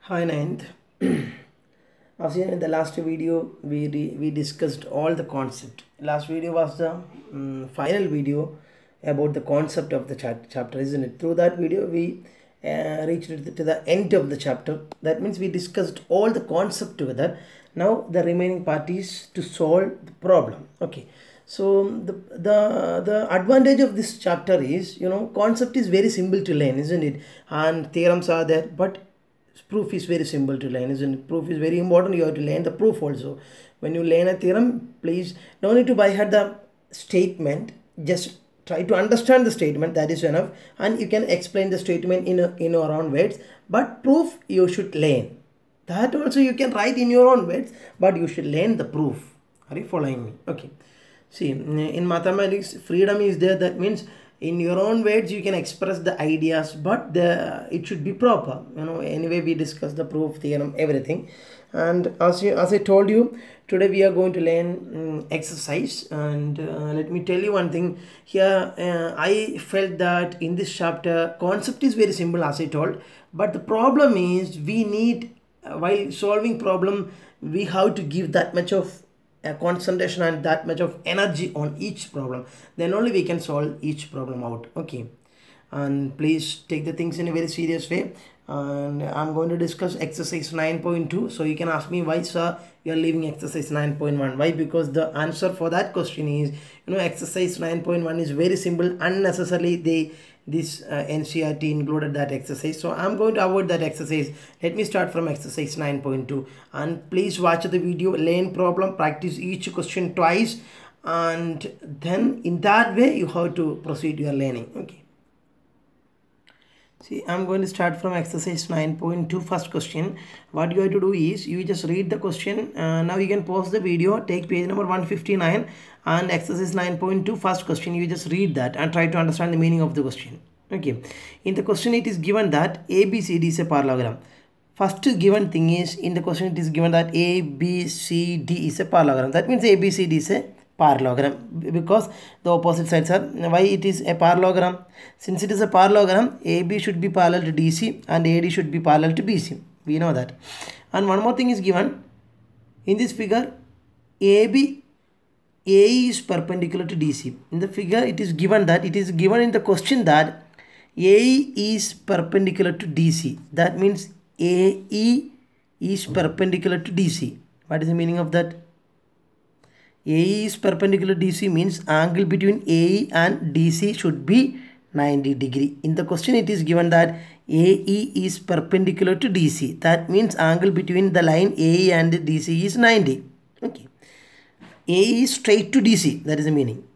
Hi Ninth. As in the last video, we discussed all the concept. Last video was the final video about the concept of the chapter, isn't it? Through that video, we reached to the end of the chapter. That means we discussed all the concept together. Now the remaining part is to solve the problem. Okay. So the advantage of this chapter is, concept is very simple to learn, isn't it? And theorems are there, but proof is very simple to learn, isn't it? Proof is very important. You have to learn the proof also. When you learn a theorem, please no need to by heart the statement. Just try to understand the statement. That is enough, and you can explain the statement in your own words. But proof you should learn. That also you can write in your own words, but you should learn the proof. Are you following me? Okay. See, in mathematics, freedom is there. That means in your own words you can express the ideas, but it should be proper. Anyway, we discuss the proof, theorem, everything. And as I told you, today we are going to learn exercise. And let me tell you one thing here. I felt that in this chapter concept is very simple, as I told, but the problem is we need, while solving problem, we have to give that much of concentration and that much of energy on each problem. Then only we can solve each problem out. Okay, and please take the things in a very serious way. And I'm going to discuss exercise 9.2. So you can ask me, why sir you are leaving exercise 9.1? Why? Because the answer for that question is, exercise 9.1 is very simple. Unnecessarily this NCERT included that exercise, so I'm going to avoid that exercise. Let me start from exercise 9.2, and please watch the video, learn problem, practice each question twice, and then in that way you have to proceed your learning. Okay, see, I'm going to start from exercise 9.2. First question. What you have to do is, you just read the question. Now you can pause the video, take page number 159, and exercise 9.2 first question. You just read that and try to understand the meaning of the question. Okay, in the question it is given that ABCD is a parallelogram. First given thing is, in the question it is given that ABCD is a parallelogram. That means ABCD is a parallelogram, because the opposite sides are. Why it is a parallelogram? Since it is a parallelogram, AB should be parallel to DC and AD should be parallel to BC. We know that. And one more thing is given in this figure. AE is perpendicular to DC. In the figure it is given that, it is given in the question that AE is perpendicular to DC. That means AE is perpendicular to DC. What is the meaning of that? AE is perpendicular to DC means angle between AE and DC should be 90 degree. In the question it is given that AE is perpendicular to DC. That means angle between the line AE and DC is 90. Okay. AE is straight to DC. That is the meaning.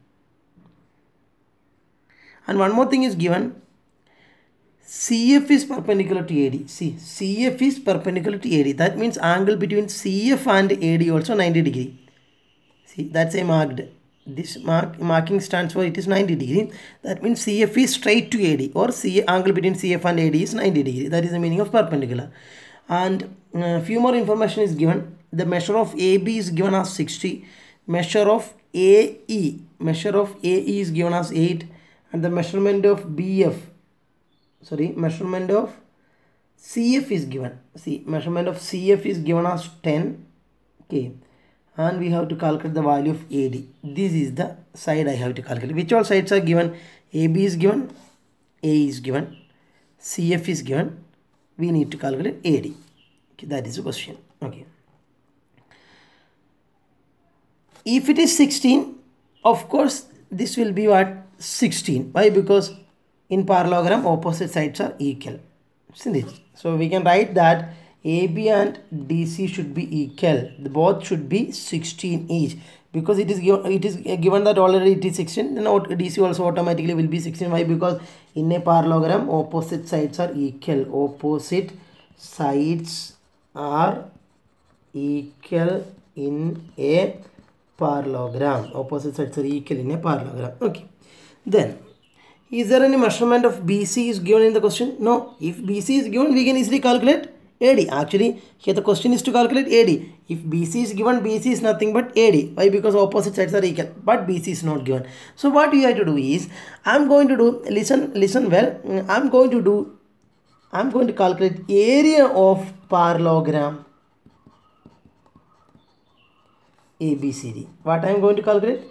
And one more thing is given. CF is perpendicular to AD. See, CF is perpendicular to AD. That means angle between CF and AD also 90 degree. See, that's a marked. This marking stands for it is 90 degree. That means CF is straight to AD, or angle between CF and AD is 90 degree. That is the meaning of perpendicular. And few more information is given. The measure of AB is given as 60. Measure of AE is given as 8. And the measurement of measurement of CF is given. See, measurement of CF is given as 10. Okay. And we have to calculate the value of AD. This is the side I have to calculate. Which all sides are given? AB is given, A is given, CF is given. We need to calculate AD. Okay, that is the question. Okay. If it is 16, of course, this will be what? 16. Why? Because in parallelogram, opposite sides are equal. Isn't it? So we can write that AB and DC should be equal. Both should be 16 each, because it is given that already it is 16. Then DC also automatically will be 16. Why? Because in a parallelogram opposite sides are equal. Opposite sides are equal in a parallelogram. Opposite sides are equal in a parallelogram. Okay. Then, is there any measurement of BC is given in the question? No. If BC is given, we can easily calculate AD. Actually, here the question is to calculate AD. If BC is given, BC is nothing but AD. Why? Because opposite sides are equal, but BC is not given. So what you have to do is, I'm going to do, listen well, I'm going to do I'm going to calculate area of parallelogram ABCD. What I'm going to calculate?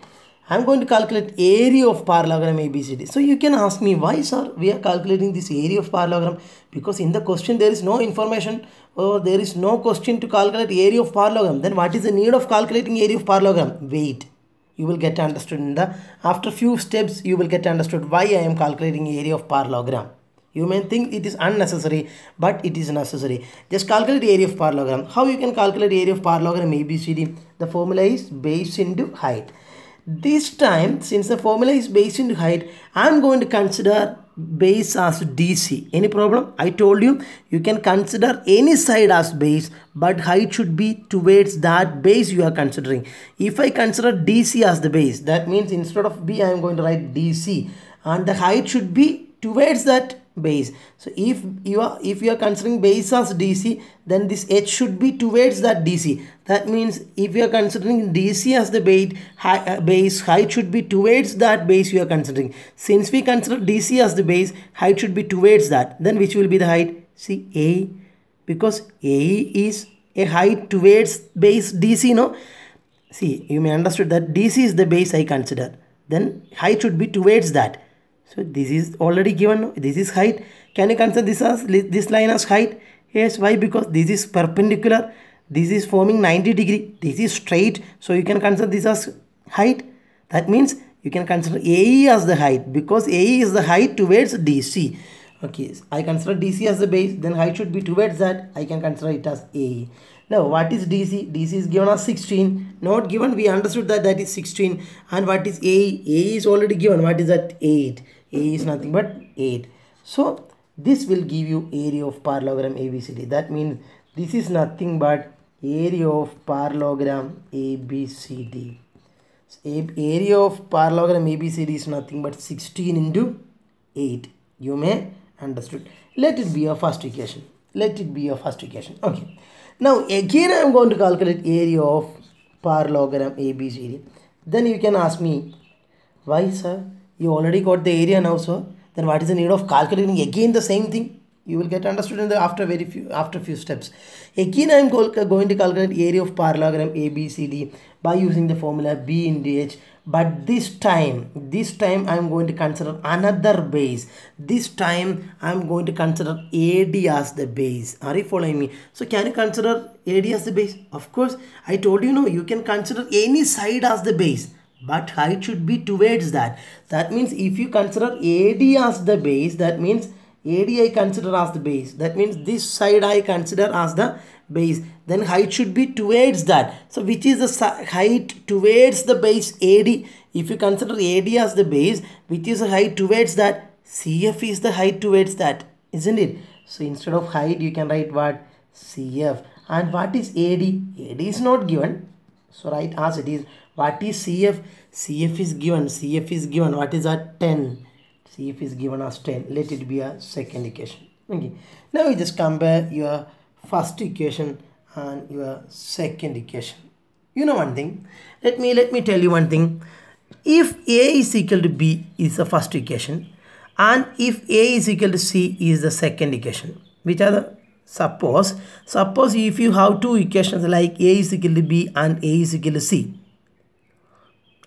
I'm going to calculate area of parallelogram ABCD. So you can ask me, why sir we are calculating this area of parallelogram? Because in the question there is no information, or there is no question to calculate area of parallelogram. Then what is the need of calculating area of parallelogram? Wait, you will get understood in the after few steps. You will get understood why I am calculating area of parallelogram. You may think it is unnecessary, but it is necessary. Just calculate area of parallelogram. How you can calculate area of parallelogram ABCD? The formula is base into height. This time, since the formula is base into height, I am going to consider base as DC. Any problem? I told you, you can consider any side as base, but height should be towards that base you are considering. If I consider DC as the base, that means instead of B, I am going to write DC, and the height should be towards that base. So if you are considering base as DC, then this H should be towards that DC. That means if you are considering DC as the base, height should be towards that base you are considering. Since we consider DC as the base, height should be towards that. Then which will be the height? See, A, because A is a height towards base DC, no? See, you may understood that DC is the base I consider. Then height should be towards that. So this is already given. This is height. Can you consider this line as height? Yes. Why? Because this is perpendicular. This is forming 90 degree. This is straight. So you can consider this as height. That means you can consider AE as the height, because AE is the height towards DC. Okay. I consider DC as the base. Then height should be towards that. I can consider it as AE. Now what is DC? DC is given as 16. Not given. We understood that that is 16. And what is AE? AE is already given. What is that? 8. A is nothing but 8. So this will give you area of parallelogram ABCD. That means this is nothing but area of parallelogram ABCD. So area of parallelogram ABCD is nothing but 16 into 8. You may understood. Let it be your first equation. Let it be your first equation. Okay. Now again I am going to calculate area of parallelogram ABCD. Then you can ask me, why sir? You already got the area now, sir. Then what is the need of calculating again the same thing? You will get understood in the after few steps. Again I am going to calculate area of parallelogram ABCD by using the formula B into H. But this time I am going to consider another base. This time I am going to consider AD as the base. Are you following me? So can you consider AD as the base? Of course, I told you, no, you can consider any side as the base, but height should be towards that. That means if you consider AD as the base, that means AD I consider as the base. That means this side I consider as the base. Then height should be towards that. So which is the height towards the base? AD. If you consider AD as the base, which is the height towards that? CF is the height towards that, isn't it? So instead of height you can write what? CF. And what is AD? AD is not given. So write as it is. What is CF? CF is given. CF is given. What is that? 10. CF is given as 10. Let it be a second equation. Okay. Now you just compare your first equation and your second equation. You know one thing. Let me tell you one thing. If A is equal to B is the first equation, and if A is equal to C is the second equation, which are the suppose if you have two equations like A is equal to B and A is equal to C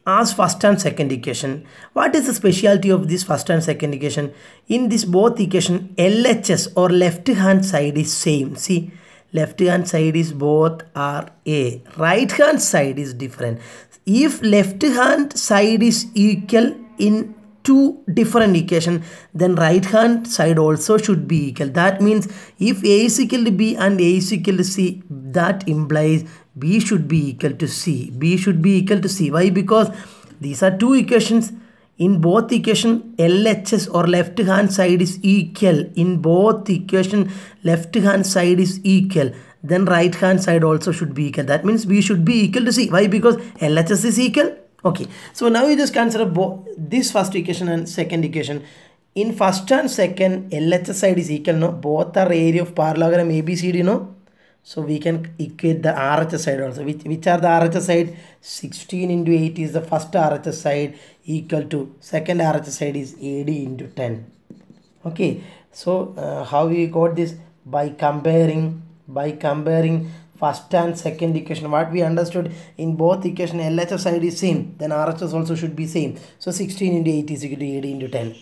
as first and second equation, what is the specialty of this first and second equation? In this both equation, LHS or left hand side is same. See, left hand side is both are A, right hand side is different. If left hand side is equal in two different equation, then right hand side also should be equal. That means if A is equal to B and A is equal to C, that implies B should be equal to C. B should be equal to C. Why? Because these are two equations. In both equation, LHS or left hand side is equal. In both equation, left hand side is equal. Then right hand side also should be equal. That means B should be equal to C. Why? Because LHS is equal. Okay. So now you just consider both this first equation and second equation. In first and second, LHS side is equal. No, both are area of parallelogram ABCD. No. So we can equate the RHS side also. Which are the RHS side? 16 into 8 is the first RHS side, equal to second RHS side is AD into 10. Okay. So how we got this? By comparing first and second equation. What we understood, in both equation LHS side is same, then RHS also should be same. So 16 into 8 is equal to 80 into 10.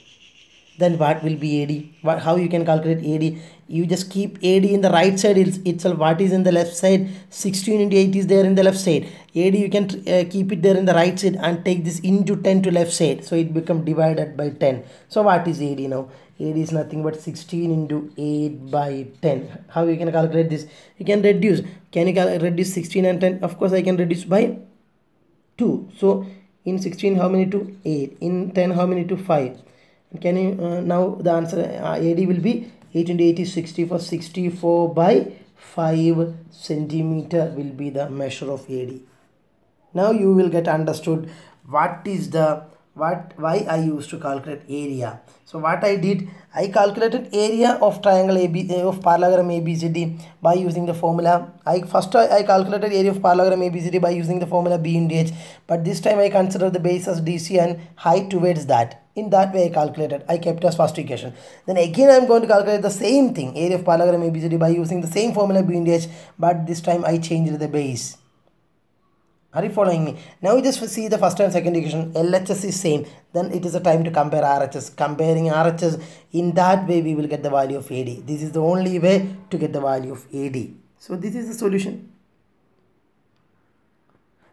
Then what will be AD? How you can calculate AD? You just keep AD in the right side itself. What is in the left side? 16 into 8 is there in the left side. AD you can keep it there in the right side and take this into 10 to left side. So it become divided by 10. So what is AD now? AD is nothing but 16 into 8 by 10. How you can calculate this? You can reduce. Can you reduce 16 and 10? Of course I can reduce by 2. So in 16 how many to 8? In 10 how many to 5? Can you now the answer AD will be 8 into 8 is 64. 64 by 5 centimeter will be the measure of AD. Now you will get understood what is the why I used to calculate area. So what I did, I calculated area of triangle of parallelogram ABCD by using the formula. I calculated area of parallelogram ABCD by using the formula B into H, but this time I consider the base as DC and height towards that. In that way I calculated. I kept as first equation. Then again I am going to calculate the same thing, area of parallelogram ABCD, by using the same formula B into H, but this time I changed the base. Are you following me? Now you just see the first and second equation. LHS is same. Then it is a time to compare RHS. Comparing RHS, in that way we will get the value of AD. This is the only way to get the value of AD. So this is the solution.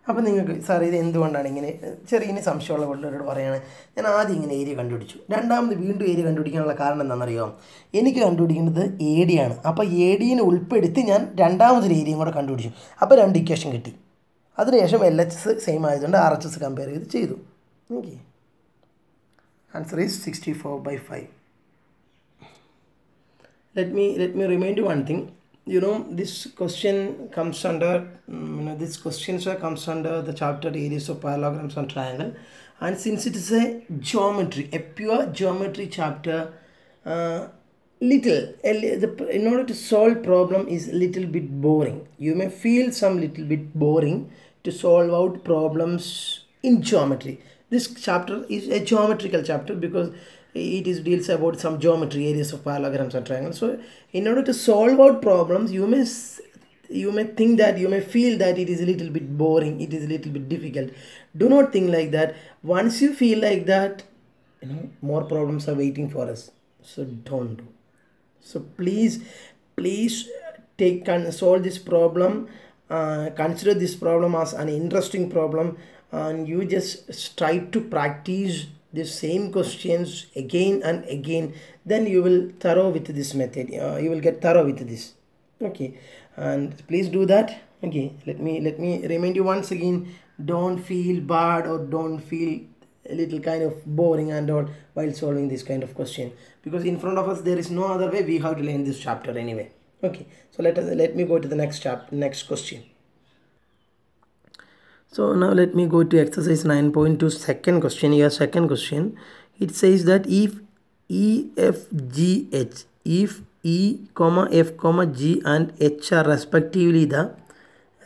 അപ്പോൾ നിങ്ങൾക്ക് sir ഇത് എന്തുകൊണ്ടാണ് ഇങ്ങനെ ചെറിയ സംശയമുള്ള പിള്ളേരോട് പറയുകയാണ്, ഞാൻ ആദ്യം ഇങ്ങനെ ഏരിയ കണ്ടുപിടിച്ചു, രണ്ടാമത് വീണ്ടും ഏരിയ കണ്ടുപിടിക്കാനുള്ള കാരണം എന്താണെന്നറിയോ? എനിക്ക് കണ്ടുപിടിക്കേണ്ടത് AD ആണ്. അപ്പോൾ ADനെ ഉൾപ്പെടുത്തി ഞാൻ രണ്ടാമതൊരു ഏരിയയും കൂടെ കണ്ടുപിടിച്ചു. അപ്പോൾ രണ്ട് ഇക്വേഷൻ കിട്ടി. അതിനുശേഷം LHS സെയിം ആയതുകൊണ്ട് RHS കമ്പയർ ചെയ്തു. Okay, answer is 64 by 5. Let me remind you one thing. You know, this question comes under this question comes under the chapter areas of parallelograms and triangle, and since it is a pure geometry chapter, in order to solve problem is little bit boring. You may feel some little bit boring to solve out problems in geometry. This chapter is a geometrical chapter because it deals about some geometry, areas of parallelograms and triangles. So in order to solve out problems, you may think that, you may feel that it is a little bit boring, it is a little bit difficult. Do not think like that. Once you feel like that, you know, more problems are waiting for us. So don't do. So please solve this problem. Consider this problem as an interesting problem, and you just try to practice the same questions again and again. Then you will thorough with this method. You will get thorough with this. Okay, and please do that. Okay, let me remind you once again, don't feel bad or don't feel a little kind of boring and all while solving this kind of question, because in front of us there is no other way. We have to learn this chapter anyway. Okay, so let me go to the next question. So now let me go to exercise 9.2 second question. Here second question, it says that if E, F, G, H, if E, F, G and H are respectively the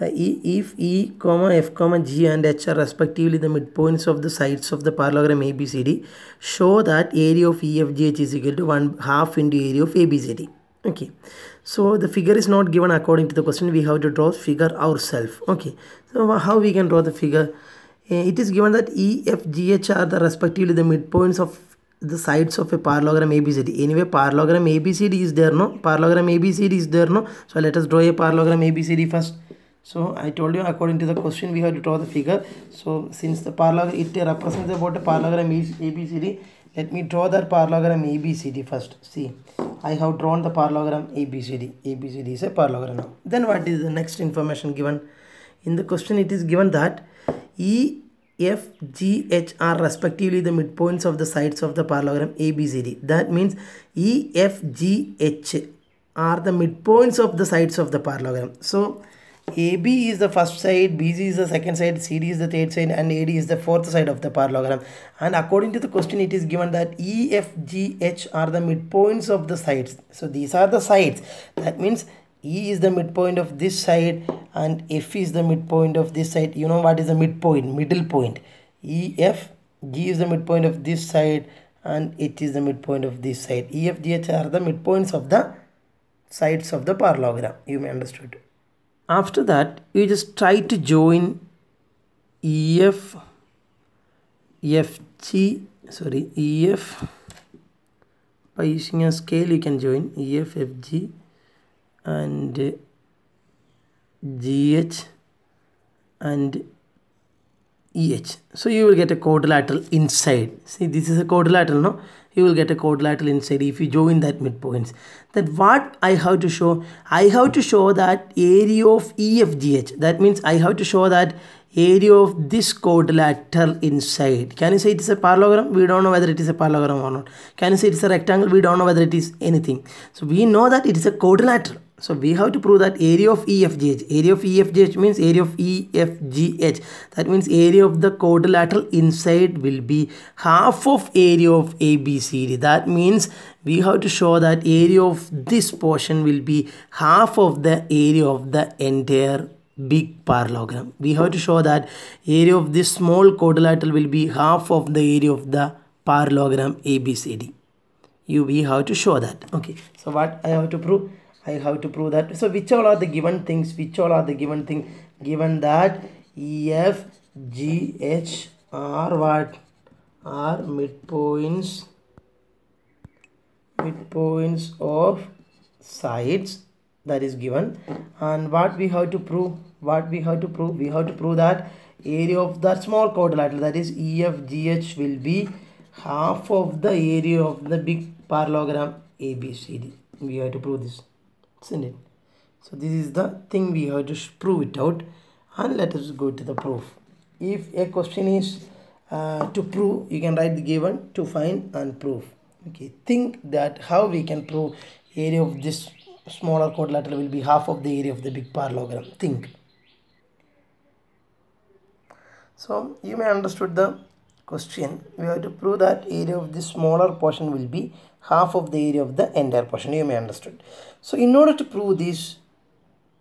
if E, F, G and H are respectively the midpoints of the sides of the parallelogram ABCD, show that area of EFGH is equal to 1/2 into area of ABCD. Okay, so the figure is not given according to the question. We have to draw figure ourselves. Okay, so how we can draw the figure? It is given that E, F, G, H are the respectively the midpoints of the sides of a parallelogram ABCD. Anyway, parallelogram ABCD is there, no? Parallelogram ABCD is there, no? So let us draw a parallelogram ABCD first. So I told you according to the question we have to draw the figure. So since the parallelogram, it represents about a parallelogram ABCD, let me draw that parallelogram ABCD first. See, I have drawn the parallelogram ABCD. ABCD is a parallelogram now. Then what is the next information given? In the question it is given that E, F, G, H are respectively the midpoints of the sides of the parallelogram ABCD. That means E, F, G, H are the midpoints of the sides of the parallelogram. So AB is the first side, BC is the second side, CD is the third side, and AD is the fourth side of the parallelogram. And according to the question, it is given that E, F, G, H are the midpoints of the sides. So these are the sides. That means E is the midpoint of this side and F is the midpoint of this side. You know what is the midpoint? Middle point. E, F, G is the midpoint of this side and it is the midpoint of this side. EFGH are the midpoints of the sides of the parallelogram. You may understood. After that, you just try to join EF by using a scale. You can join EF, FG and GH and EH. So you will get a quadrilateral inside. See, this is a quadrilateral, no? You will get a quadrilateral inside if you join that midpoints. Then what I have to show? I have to show that area of EFGH. That means I have to show that area of this quadrilateral inside. Can you say it is a parallelogram? We don't know whether it is a parallelogram or not. Can you say it is a rectangle? We don't know whether it is anything. So we know that it is a quadrilateral. So we have to prove that area of EFGH. Area of EFGH means area of EFGH. That means area of the quadrilateral inside will be half of area of ABCD. That means we have to show that area of this portion will be half of the area of the entire big parallelogram. We have to show that area of this small quadrilateral will be half of the area of the parallelogram ABCD. We have to show that. Okay. So what I have to prove? I have to prove that. So which all are the given things? Given that EF, GH are what? Are midpoints of sides. That is given. And what we have to prove? We have to prove that area of that small quadrilateral, that is EFGH, will be half of the area of the big parallelogram ABCD. We have to prove this, isn't it? So this is the thing we have to prove it out, and let us go to the proof. If a question is to prove, you can write the given, to find and prove. Okay, think that how we can prove area of this smaller quadrilateral will be half of the area of the big parallelogram. Think. So you may understood the question. We have to prove that area of this smaller portion will be half of the area of the entire portion. You may understood. So in order to prove this,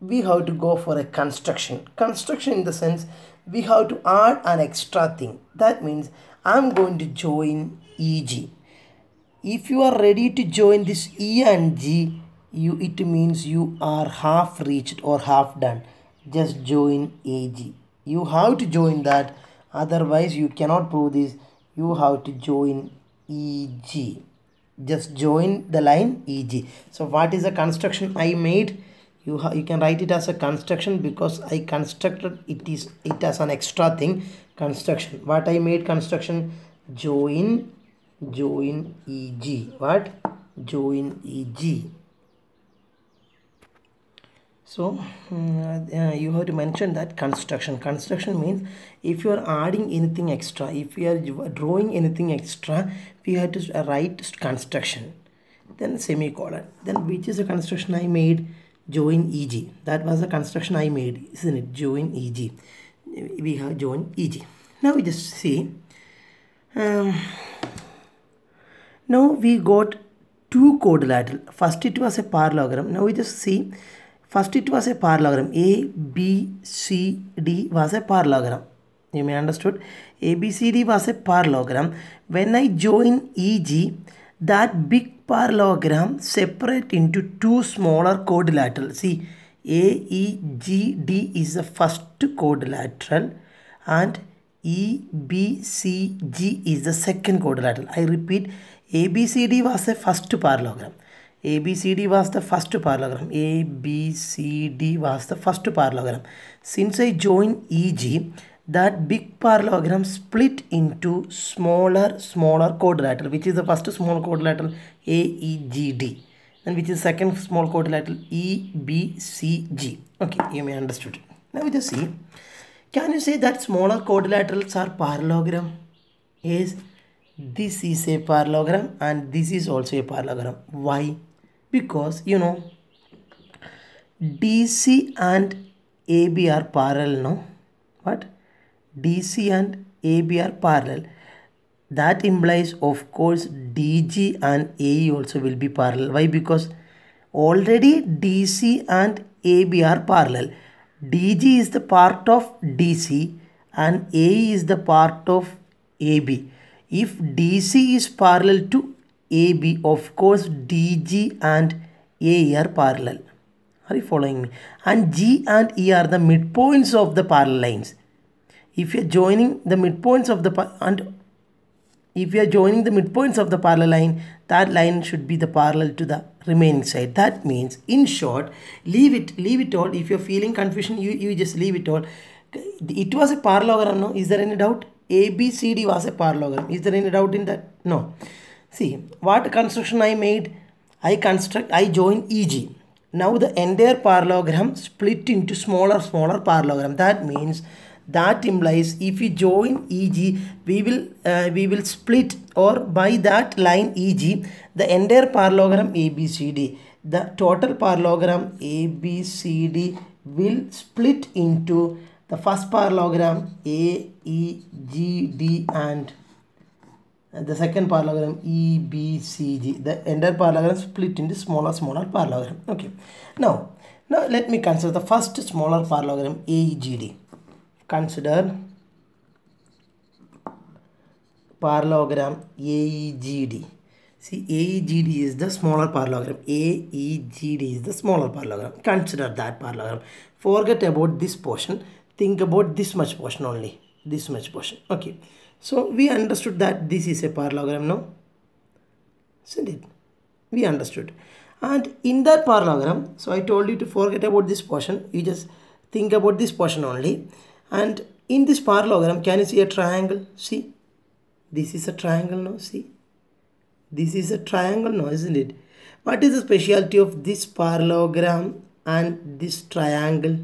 we have to go for a construction. Construction in the sense we have to add an extra thing. That means I am going to join EG. If you are ready to join this E and G, it means you are half reached or half done. Just join AG. You have to join that, otherwise you cannot prove this. You have to join EG. Just join the line EG. So what is the construction I made? You can write it as a construction because I constructed it as an extra thing. Construction. What I made construction? Join EG. What? Join EG. So you have to mention that construction. Construction means if you are adding anything extra, if you are drawing anything extra, we have to write construction, then semicolon. Then which is the construction I made? Join EG. That was the construction I made, isn't it? Join EG. We have joined EG. Now we just see. Now we got two quadrilateral. First it was a parallelogram. Now we just see. First it was a parallelogram. A, B, C, D was a parallelogram. You may understood. A, B, C, D was a parallelogram. When I join EG, that big parallelogram separate into two smaller quadrilateral. See, A, E, G, D is the first quadrilateral and E, B, C, G is the second quadrilateral. I repeat, A, B, C, D was the first parallelogram. ABCD was the first parallelogram. ABCD was the first parallelogram. Since I join EG, that big parallelogram split into smaller quadrilateral. Which is the first small quadrilateral? AEGD. And which is second small quadrilateral? EBCG. Okay, you may understood it. Now we just see. Can you say that smaller quadrilaterals are parallelogram? Yes. This is a parallelogram and this is also a parallelogram. Why? Because you know DC and AB are parallel, no? What? DC and AB are parallel. That implies, of course, DG and AE also will be parallel. Why? Because already DC and AB are parallel. DG is the part of DC and AE is the part of AB. If DC is parallel to AB, of course DG and AE are parallel. Are you following me? And G and E are the midpoints of the parallel lines. If you are joining the midpoints of the parallel line, that line should be the parallel to the remaining side. That means, in short, leave it all. If you're feeling confusion, you just leave it all. It was a parallelogram, no? Is there any doubt? ABCD was a parallelogram. Is there any doubt in that? No. See, what construction I made? I join EG. Now the entire parallelogram split into smaller parallelogram. That implies if we join EG, we will split, or by that line EG, the entire parallelogram ABCD. The total parallelogram ABCD will split into the first parallelogram AEGD and the second parallelogram EBCG. The entire parallelogram split into smaller parallelogram. Okay. Now let me consider the first smaller parallelogram AEGD. Consider parallelogram AEGD. See, AEGD is the smaller parallelogram. AEGD is the smaller parallelogram. Consider that parallelogram. Forget about this portion. Think about this much portion only. This much portion. Okay. So we understood that this is a parallelogram now. Isn't it? We understood. And in that parallelogram, so I told you to forget about this portion. You just think about this portion only. And in this parallelogram, can you see a triangle? See, this is a triangle now. See, this is a triangle now, isn't it? What is the specialty of this parallelogram and this triangle?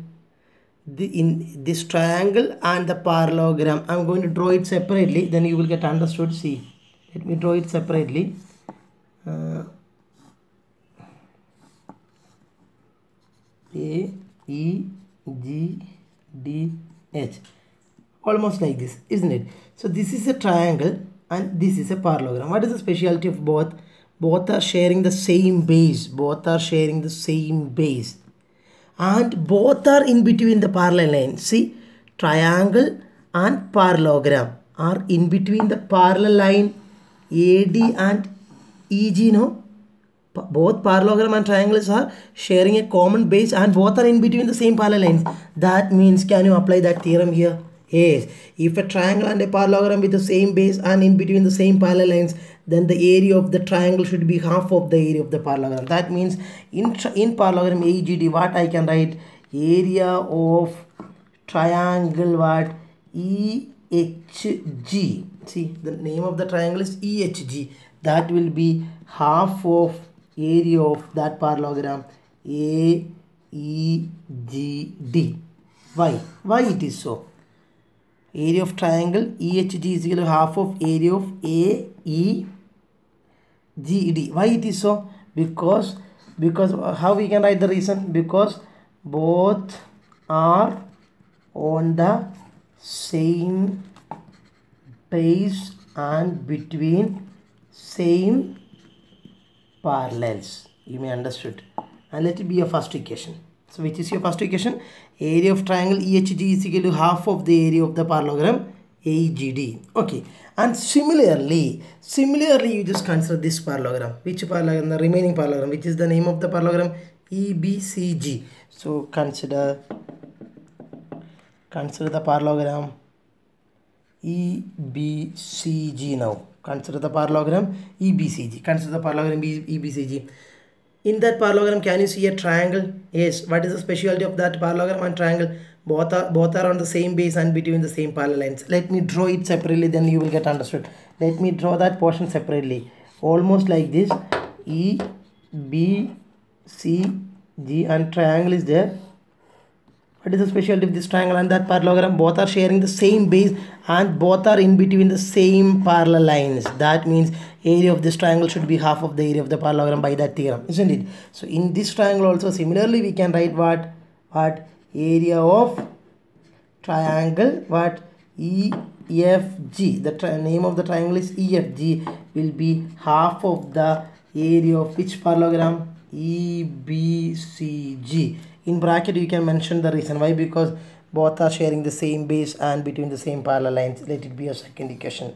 In this triangle and the parallelogram, I'm going to draw it separately, then you will get understood. See, let me draw it separately. A, E, G, D, H. Almost like this, isn't it? So this is a triangle and this is a parallelogram. What is the specialty of both? Both are sharing the same base. And both are in between the parallel lines. See, triangle and parallelogram are in between the parallel line AD and EG, no? Both parallelogram and triangles are sharing a common base and both are in between the same parallel lines. That means, can you apply that theorem here? Yes. If a triangle and a parallelogram with the same base and in between the same parallel lines, then the area of the triangle should be half of the area of the parallelogram. That means in parallelogram AEGD, what I can write? Area of triangle what? EHG. See, the name of the triangle is EHG. That will be half of area of that parallelogram AEGD. Why it is so? Area of triangle EHG is equal to half of area of AEGD. Why it is so? Because how we can write the reason? Because both are on the same base and between same parallels. You may understood. And let it be your first equation. So which is your first equation? Area of triangle EHG is equal to half of the area of the parallelogram AEGD. Okay. And similarly you just consider this parallelogram. Which parallelogram? The remaining parallelogram. Which is the name of the parallelogram? EBCG. So consider the parallelogram EBCG now. Consider the parallelogram EBCG. Consider the parallelogram EBCG. In that parallelogram, can you see a triangle? Yes. What is the specialty of that parallelogram and triangle? Both are on the same base and between the same parallel lines. Let me draw it separately, then you will get understood. Let me draw that portion separately. Almost like this. E, B, C, G, and triangle is there. What is the specialty of this triangle and that parallelogram? Both are sharing the same base and both are in between the same parallel lines. That means area of this triangle should be half of the area of the parallelogram by that theorem, isn't it? So in this triangle also similarly we can write what area of triangle EFG. The name of the triangle is EFG will be half of the area of which parallelogram? EBCG. In bracket you can mention the reason. Why? Because both are sharing the same base and between the same parallel lines. Let it be a second equation.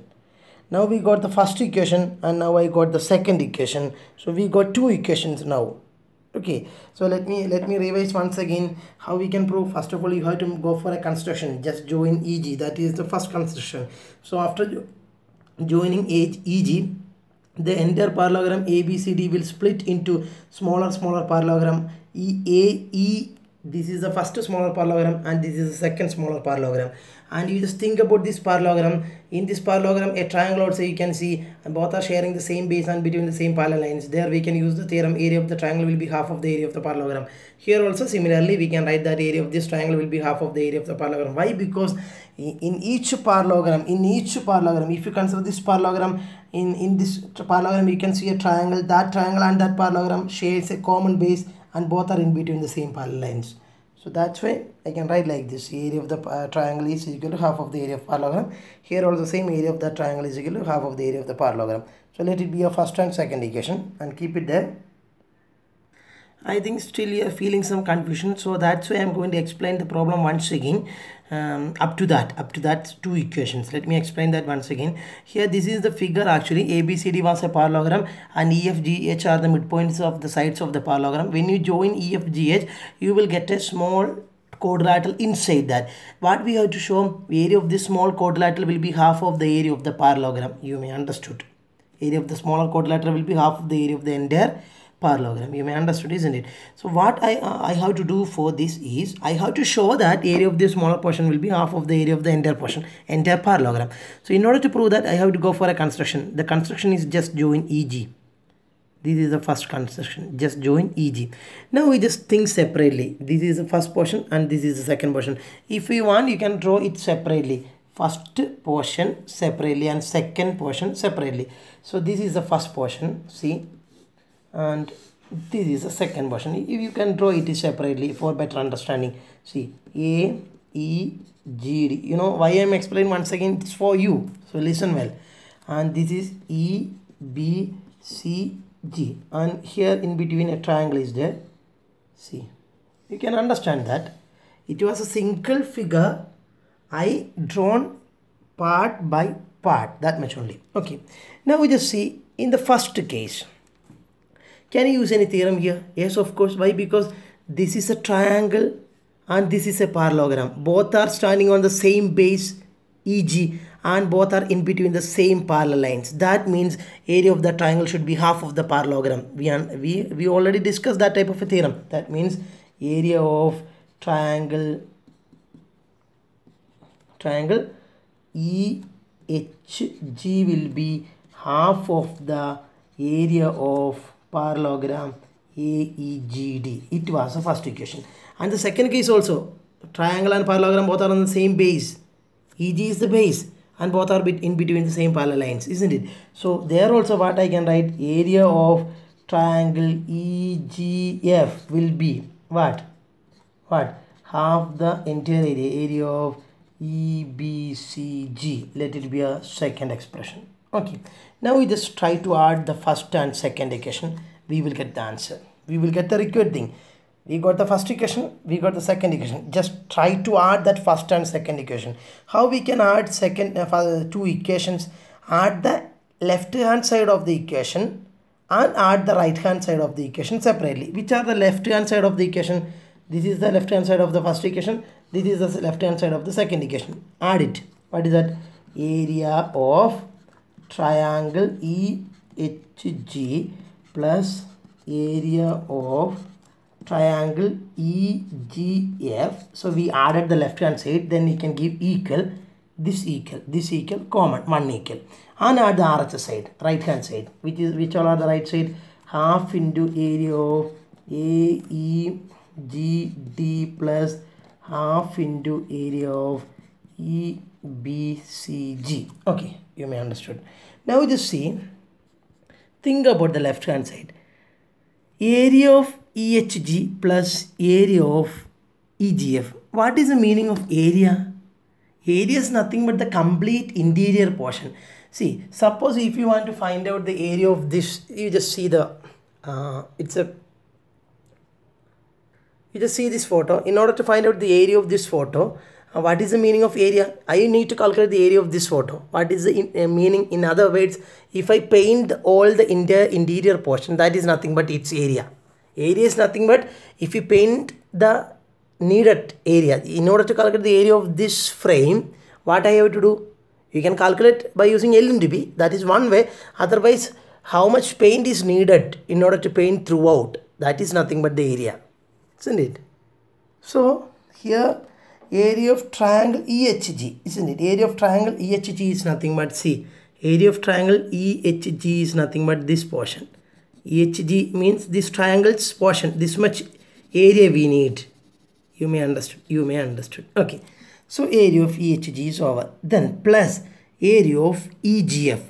Now we got the first equation and now I got the second equation. So we got two equations now. Okay, so let me revise once again how we can prove. First of all, you have to go for a construction. Just join EG. That is the first construction. So after joining EG, the entire parallelogram ABCD will split into smaller parallelogram EAE. This is the first smaller parallelogram and this is the second smaller parallelogram. And you just think about this parallelogram. In this parallelogram, a triangle also you can see, and both are sharing the same base and between the same parallel lines. There we can use the theorem, area of the triangle will be half of the area of the parallelogram. Here also similarly we can write that area of this triangle will be half of the area of the parallelogram. Why? Because in each parallelogram, if you consider this parallelogram, in this parallelogram you can see a triangle. That triangle and that parallelogram shares a common base and both are in between the same parallel lines. So that's why I can write like this: area of the triangle is equal to half of the area of parallelogram. Here also same area of that triangle is equal to half of the area of the parallelogram. So let it be a first and second equation and keep it there. I think still you are feeling some confusion, so that's why I'm going to explain the problem once again. Up to that two equations. Let me explain that once again. Here this is the figure. Actually ABCD was a parallelogram and EFGH are the midpoints of the sides of the parallelogram. When you join EFGH, you will get a small quadrilateral inside that. What we have to show, area of this small quadrilateral will be half of the area of the parallelogram. You may understood. Area of the smaller quadrilateral will be half of the area of the entire parallelogram. You may understood, isn't it? So what I have to do for this is I have to show that area of this smaller portion will be half of the area of the entire portion, entire parallelogram. So in order to prove that, I have to go for a construction. The construction is just join EG. This is the first construction. Just join EG. Now we just think separately. This is the first portion and this is the second portion. If you want, you can draw it separately. First portion separately and second portion separately. So this is the first portion. See. And this is the second portion. If you can draw it separately for better understanding. See, A, E, G, D. You know why I am explaining once again? It's for you. So listen well. And this is E, B, C, G. And here in between a triangle is there. See, you can understand that. It was a single figure I drawn part by part. That much only. Okay. Now we just see in the first case. Can you use any theorem here? Yes, of course. Why? Because this is a triangle and this is a parallelogram. Both are standing on the same base EG and both are in between the same parallel lines. That means area of the triangle should be half of the parallelogram. We already discussed that type of a theorem. That means area of triangle EHG will be half of the area of parallelogram AEGD. It was the first equation. And the second case also, triangle and parallelogram both are on the same base. EG is the base and both are in between the same parallel lines, isn't it? So there also what I can write, area of triangle EGF will be what? Half the entire area of EBCG. Let it be a second expression. Okay, now we just try to add the first and second equation. We will get the answer. We will get the required thing. We got the first equation, we got the second equation. Just try to add that first and second equation. How we can add two equations? Add the left hand side of the equation and add the right hand side of the equation separately. Which are the left hand side of the equation? This is the left hand side of the first equation. This is the left hand side of the second equation. Add it. What is that? Area of triangle EHG plus area of triangle EGF. So we added the left hand side, then we can give equal, this equal, common, 1 equal, and add the RHS side, right hand side, which all are the right side, half into area of AEGD plus half into area of EBCG. Okay, you may understood. Now just see, think about the left hand side. Area of EHG plus area of EGF. What is the meaning of area? Area is nothing but the complete interior portion. See, suppose if you want to find out the area of this, you just see the you just see this photo. In order to find out the area of this photo, What is the meaning of area? I need to calculate the area of this photo. What is the meaning? In other words, if I paint all the interior portion, that is nothing but its area. Area is nothing but if you paint the needed area. In order to calculate the area of this frame, what I have to do? You can calculate by using L into B. That is one way. Otherwise, how much paint is needed in order to paint throughout? That is nothing but the area, isn't it? So here area of triangle EHG, isn't it? Area of triangle EHG is nothing but, see, area of triangle EHG is nothing but this portion. EHG means this triangle's portion, this much area we need. You may understood. Okay, so area of EHG is over. Then plus area of EGF.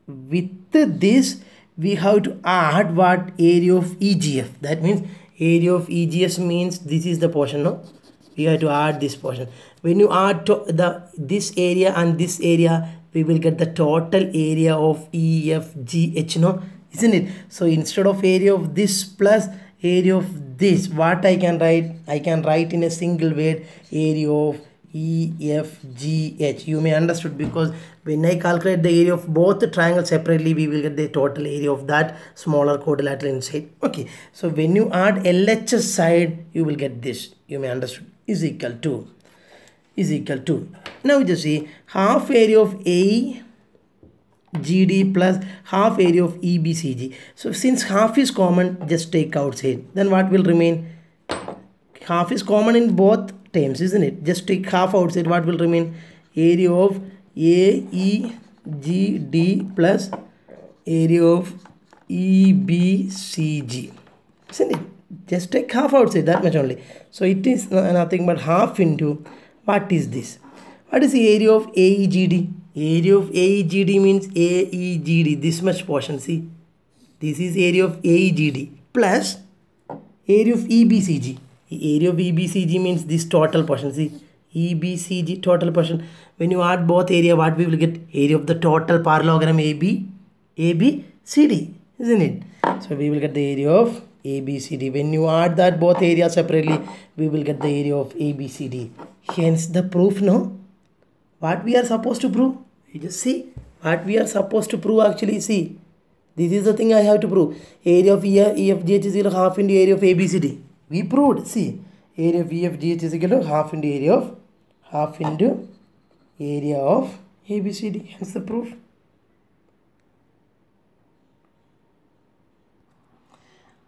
With this we have to add what? Area of EGF. That means area of EGF means this is the portion, no? We have to add this portion. When you add this area and this area, we will get the total area of EFGH, no? Isn't it? So instead of area of this plus area of this, what I can write? I can write in a single word, area of EFGH. You may understood, because when I calculate the area of both the triangles separately, we will get the total area of that smaller quadrilateral inside. Okay, so when you add LHS side, you will get this. You may understood, is equal to. Now just see half area of AGD plus half area of EBCG. So since half is common, just take outside. Then what will remain? Half is common in both terms, isn't it? Just take half outside. What will remain? Area of AEGD plus area of EBCG, isn't it? Just take half outside, that much only. So it is nothing but half into, what is this? What is the area of AEGD? Area of AEGD means AEGD, this much portion. See, this is area of AEGD plus area of EBCG. Area of EBCG means this total portion. See, EBCG total portion. When you add both area, what we will get? Area of the total parallelogram ABCD, isn't it? So we will get the area of ABCD. When you add that both areas separately, we will get the area of ABCD. Hence the proof, no? What we are supposed to prove? You just see what we are supposed to prove. Actually, see, this is the thing I have to prove. Area of EFGH is equal to half into area of ABCD. We proved. See, area of EFGH is equal to half into area of ABCD. Hence the proof.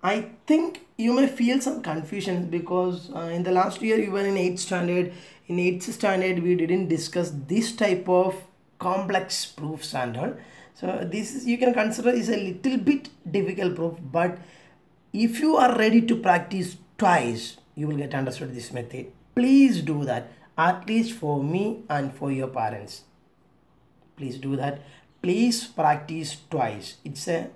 I think you may feel some confusion because in the last year you were in 8th standard. In 8th standard we didn't discuss this type of complex proofs and all. So this is, you can consider, is a little bit difficult proof, but if you are ready to practice twice, you will get understood this method. Please do that, at least for me and for your parents. Please do that. Please practice twice. It's a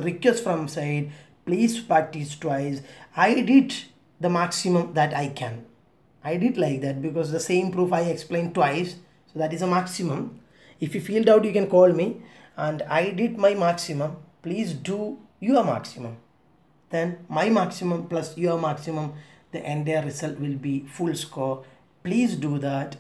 request from side. Please practice twice. I did the maximum that I can. I did like that because the same proof I explained twice. So that is a maximum. If you feel doubt, you can call me. And I did my maximum. Please do your maximum. Then my maximum plus your maximum, the entire result will be full score. Please do that.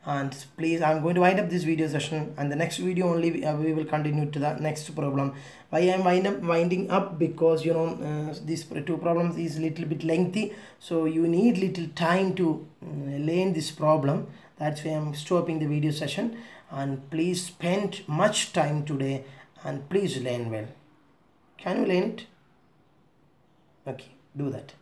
And please, I'm going to wind up this video session, and the next video only we will continue to the next problem. Why I'm winding up? Because you know these two problems is little bit lengthy, so you need little time to learn this problem. That's why I'm stopping the video session. And please spend much time today and please learn well. Can you learn it? Okay, do that.